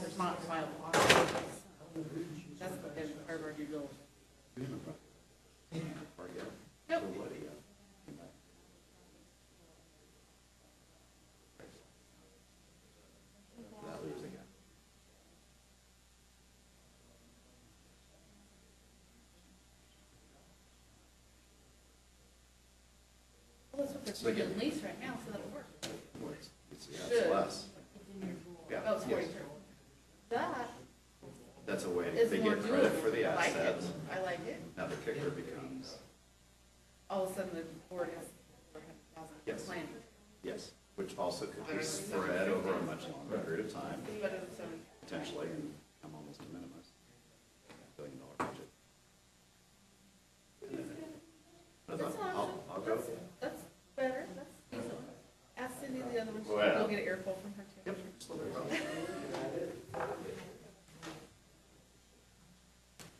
it's not viable. That's the part of our due diligence. Nope. Well, that's what they're putting in lease right now, so that'll work. It's less. Yeah. Oh, it's Yes. 43. That That's a way is to more get credit doable. for the I like it. assets. I like it. Now the kicker becomes, All of a sudden, the board has Yes. planning. yes, which also could be spread over a much longer period of time, It's better than 70. potentially, and come almost to minimus. $1 billion budget. That's an option. I'll go. That's better, that's decent. Ask Cindy the other one, Well. you'll get an earful from her too. Yep, just a little bit.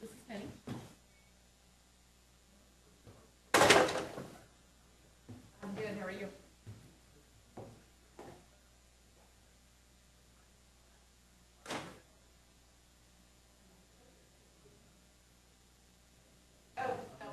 This is Penny. I'm good, how are you? Oh, no.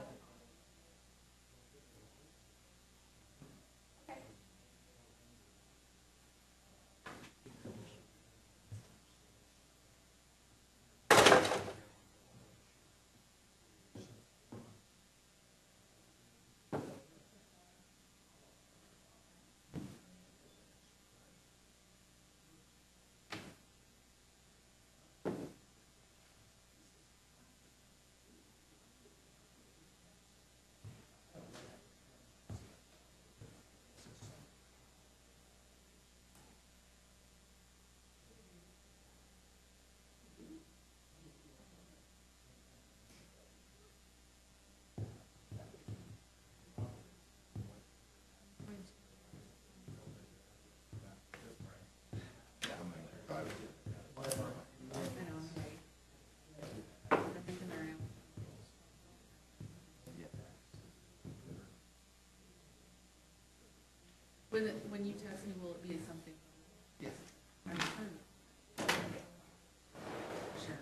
When you text me, will it be something? Yes. Sure.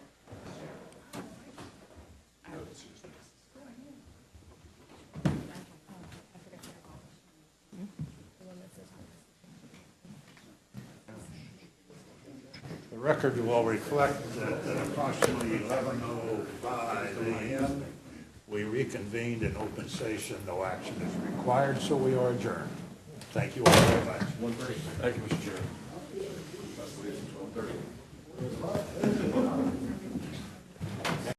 The record will reflect that at approximately 11:05 a.m., we reconvened in open session. No action is required, so we are adjourned. Thank you all very much. 1:30. Thank you, Mr. Chairman.